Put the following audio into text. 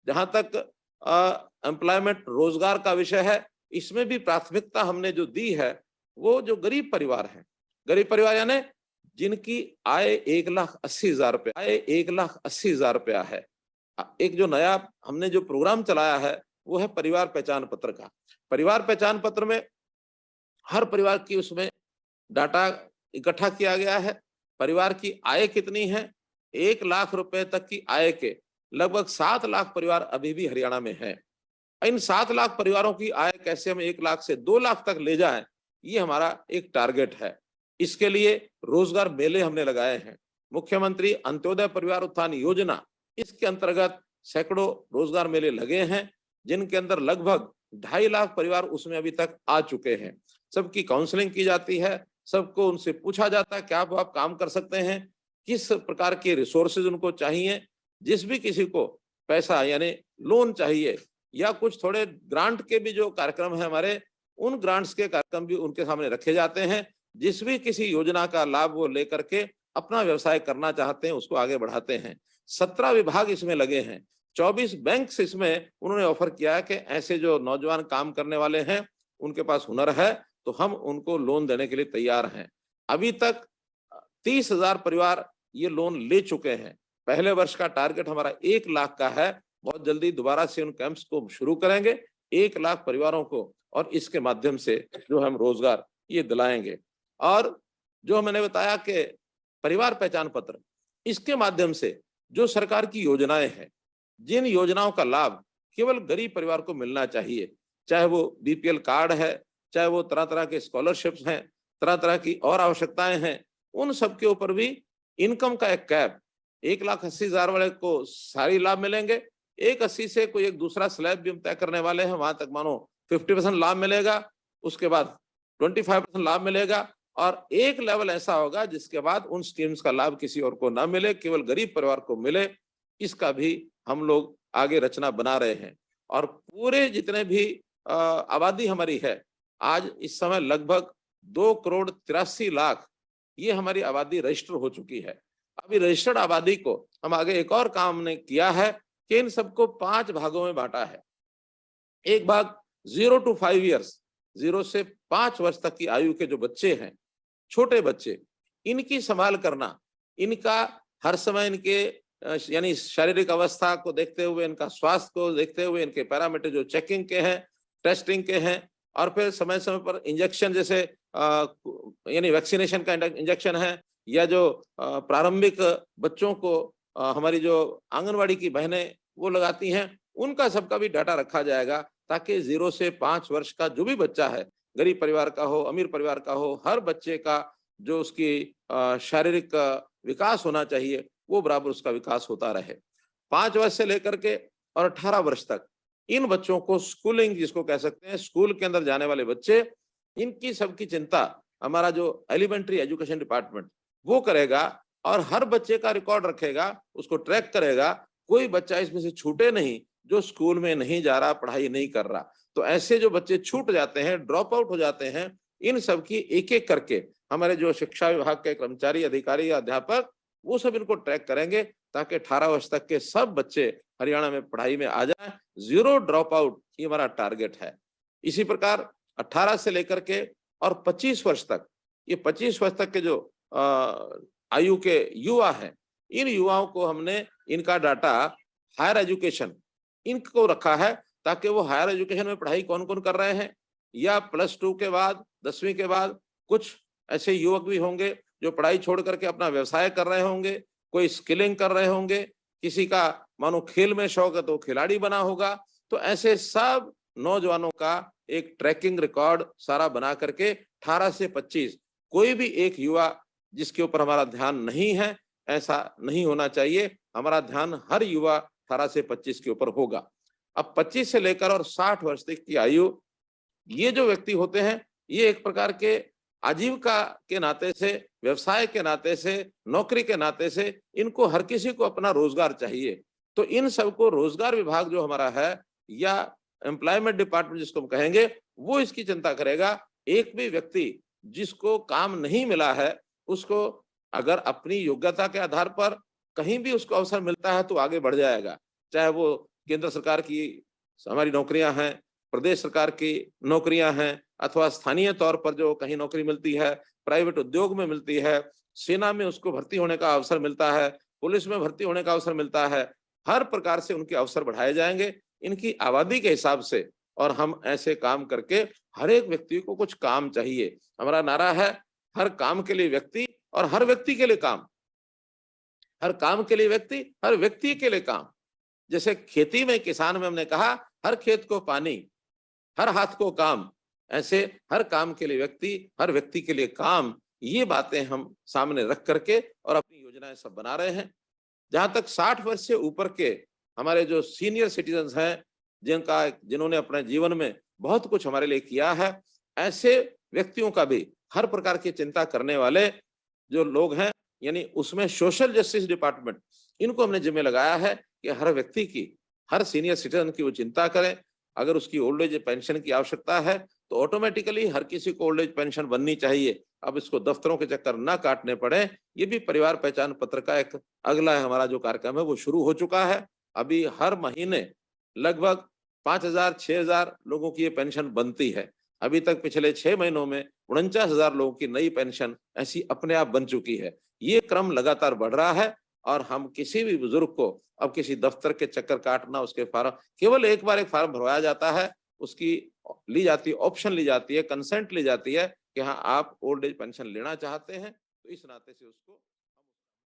जहां तक एम्प्लॉयमेंट रोजगार का विषय है, इसमें भी प्राथमिकता हमने जो दी है वो जो गरीब परिवार है, गरीब परिवार यानी जिनकी आय 1,80,000 रुपया, आय 1,80,000 रुपया है। एक जो नया हमने जो प्रोग्राम चलाया है वो है परिवार पहचान पत्र का। परिवार पहचान पत्र में हर परिवार की उसमें डाटा इकट्ठा किया गया है। परिवार की आय कितनी है, 1,00,000 रुपए तक की आय के लगभग 7 लाख परिवार अभी भी हरियाणा में हैं। इन 7 लाख परिवारों की आय कैसे हम 1,00,000 से 2,00,000 तक ले जाएं, ये हमारा एक टारगेट है। इसके लिए रोजगार मेले हमने लगाए हैं। मुख्यमंत्री अंत्योदय परिवार उत्थान योजना, इसके अंतर्गत सैकड़ों रोजगार मेले लगे हैं, जिनके अंदर लगभग 2.5 लाख परिवार उसमें अभी तक आ चुके हैं। सबकी काउंसलिंग की जाती है, सबको उनसे पूछा जाता है क्या आप काम कर सकते हैं, किस प्रकार के रिसोर्सेज उनको चाहिए। जिस भी किसी को पैसा यानी लोन चाहिए या कुछ थोड़े ग्रांट के भी जो कार्यक्रम है हमारे, उन ग्रांट्स के कार्यक्रम भी उनके सामने रखे जाते हैं। जिस भी किसी योजना का लाभ वो लेकर के अपना व्यवसाय करना चाहते हैं उसको आगे बढ़ाते हैं। 17 विभाग इसमें लगे हैं, 24 बैंक इसमें उन्होंने ऑफर किया है कि ऐसे जो नौजवान काम करने वाले हैं, उनके पास हुनर है तो हम उनको लोन देने के लिए तैयार हैं। अभी तक 30,000 परिवार ये लोन ले चुके हैं। पहले वर्ष का टारगेट हमारा 1,00,000 का है। बहुत जल्दी दोबारा से उन कैंप्स को शुरू करेंगे 1,00,000 परिवारों को, और इसके माध्यम से जो हम रोजगार ये दिलाएंगे। और जो मैंने बताया कि परिवार पहचान पत्र, इसके माध्यम से जो सरकार की योजनाएं हैं, जिन योजनाओं का लाभ केवल गरीब परिवार को मिलना चाहिए, चाहे वो बीपीएल कार्ड है, चाहे वो तरह तरह के स्कॉलरशिप्स हैं, तरह तरह की और आवश्यकताएं हैं, उन सब के ऊपर भी इनकम का एक कैप, 1,80,000 वाले को सारी लाभ मिलेंगे, 1,80 से कोई एक दूसरा स्लैब भी हम तय करने वाले हैं, वहां तक मानो 50% लाभ मिलेगा, उसके बाद 25% लाभ मिलेगा, और एक लेवल ऐसा होगा जिसके बाद उन स्कीम्स का लाभ किसी और को ना मिले, केवल गरीब परिवार को मिले। इसका भी हम लोग आगे रचना बना रहे हैं। और पूरे जितने भी आबादी हमारी है, आज इस समय लगभग 2,83,00,000 ये हमारी आबादी रजिस्टर हो चुकी है। अभी रजिस्टर्ड आबादी को हम आगे एक और काम ने किया है कि इन सबको 5 भागों में बांटा है। एक भाग 0 to 5 ईयर्स, 0 से 5 वर्ष तक की आयु के जो बच्चे हैं, छोटे बच्चे, इनकी संभाल करना, इनका हर समय इनके यानी शारीरिक अवस्था को देखते हुए, इनका स्वास्थ्य को देखते हुए, इनके पैरामीटर जो चेकिंग के हैं, टेस्टिंग के हैं, और फिर समय समय पर इंजेक्शन जैसे यानी वैक्सीनेशन का इंजेक्शन है, या जो प्रारंभिक बच्चों को हमारी जो आंगनवाड़ी की बहनें वो लगाती हैं, उनका सबका भी डाटा रखा जाएगा, ताकि 0 से 5 वर्ष का जो भी बच्चा है, गरीब परिवार का हो, अमीर परिवार का हो, हर बच्चे का जो उसकी शारीरिक विकास होना चाहिए वो बराबर उसका विकास होता रहे। 5 वर्ष से लेकर के और 18 वर्ष तक इन बच्चों को स्कूलिंग जिसको कह सकते हैं, स्कूल के अंदर जाने वाले बच्चे, इनकी सबकी चिंता हमारा जो एलिमेंट्री एजुकेशन डिपार्टमेंट वो करेगा, और हर बच्चे का रिकॉर्ड रखेगा, उसको ट्रैक करेगा, कोई बच्चा इसमें से छूटे नहीं जो स्कूल में नहीं जा रहा, पढ़ाई नहीं कर रहा। तो ऐसे जो बच्चे छूट जाते हैं, ड्रॉप आउट हो जाते हैं, इन सब की एक एक करके हमारे जो शिक्षा विभाग के कर्मचारी, अधिकारी या अध्यापक वो सब इनको ट्रैक करेंगे, ताकि 18 वर्ष तक के सब बच्चे हरियाणा में पढ़ाई में आ जाएं। 0 ड्रॉप आउट ये हमारा टारगेट है। इसी प्रकार 18 से लेकर के और 25 वर्ष तक, ये 25 वर्ष तक के जो आयु के युवा हैं, इन युवाओं को हमने इनका डाटा हायर एजुकेशन इनको रखा है, ताकि वो हायर एजुकेशन में पढ़ाई कौन कौन कर रहे हैं, या +2 के बाद 10वीं के बाद कुछ ऐसे युवक भी होंगे जो पढ़ाई छोड़ करके अपना व्यवसाय कर रहे होंगे, कोई स्किलिंग कर रहे होंगे, किसी का मानो खेल में शौक है तो खिलाड़ी बना होगा। तो ऐसे सब नौजवानों का एक ट्रैकिंग रिकॉर्ड सारा बना करके 18 से 25 कोई भी एक युवा जिसके ऊपर हमारा ध्यान नहीं है, ऐसा नहीं होना चाहिए। हमारा ध्यान हर युवा 18 से 25 के ऊपर होगा। अब 25 से लेकर और 60 वर्ष तक की आयु, ये जो व्यक्ति होते हैं, ये एक प्रकार के आजीविका के नाते से, व्यवसाय के नाते से, नौकरी के नाते से, इनको हर किसी को अपना रोजगार चाहिए। तो इन सबको रोजगार विभाग जो हमारा है, या एम्प्लॉयमेंट डिपार्टमेंट जिसको हम कहेंगे, वो इसकी चिंता करेगा। एक भी व्यक्ति जिसको काम नहीं मिला है, उसको अगर अपनी योग्यता के आधार पर कहीं भी उसको अवसर मिलता है तो आगे बढ़ जाएगा, चाहे वो केंद्र सरकार की हमारी नौकरियां हैं, प्रदेश सरकार की नौकरियां हैं, अथवा स्थानीय तौर पर जो कहीं नौकरी मिलती है, प्राइवेट उद्योग में मिलती है, सेना में उसको भर्ती होने का अवसर मिलता है, पुलिस में भर्ती होने का अवसर मिलता है। हर प्रकार से उनके अवसर बढ़ाए जाएंगे इनकी आबादी के हिसाब से। और हम ऐसे काम करके हर एक व्यक्ति को कुछ काम चाहिए। हमारा नारा है, हर काम के लिए व्यक्ति और हर व्यक्ति के लिए काम। हर काम के लिए व्यक्ति, हर व्यक्ति के लिए काम। जैसे खेती में, किसान में हमने कहा, हर खेत को पानी, हर हाथ को काम, ऐसे हर काम के लिए व्यक्ति, हर व्यक्ति के लिए काम। ये बातें हम सामने रख करके और अपनी योजनाएं सब बना रहे हैं। जहां तक 60 वर्ष से ऊपर के हमारे जो सीनियर सिटीजन्स हैं, जिन्होंने अपने जीवन में बहुत कुछ हमारे लिए किया है, ऐसे व्यक्तियों का भी, हर प्रकार की चिंता करने वाले जो लोग हैं, यानी उसमें सोशल जस्टिस डिपार्टमेंट, इनको हमने जिम्मे लगाया है कि हर व्यक्ति की, हर सीनियर सिटीजन की वो चिंता करें। अगर उसकी ओल्ड एज पेंशन की आवश्यकता है तो ऑटोमेटिकली हर किसी को ओल्ड एज पेंशन बननी चाहिए। अब इसको दफ्तरों के चक्कर ना काटने पड़े। ये भी परिवार पहचान पत्र का एक अगला हमारा जो कार्यक्रम है वो शुरू हो चुका है। अभी हर महीने लगभग 5,000 6,000 लोगों की ये पेंशन बनती है। अभी तक पिछले 6 महीनों में 49,000 लोगों की नई पेंशन ऐसी अपने आप बन चुकी है। ये क्रम लगातार बढ़ रहा है और हम किसी भी बुजुर्ग को अब किसी दफ्तर के चक्कर काटना, उसके फार्म, केवल एक बार एक फार्म भरवाया जाता है, उसकी ली जाती है, ऑप्शन ली जाती है, कंसेंट ली जाती है कि हाँ आप ओल्ड एज पेंशन लेना चाहते हैं, तो इस नाते से उसको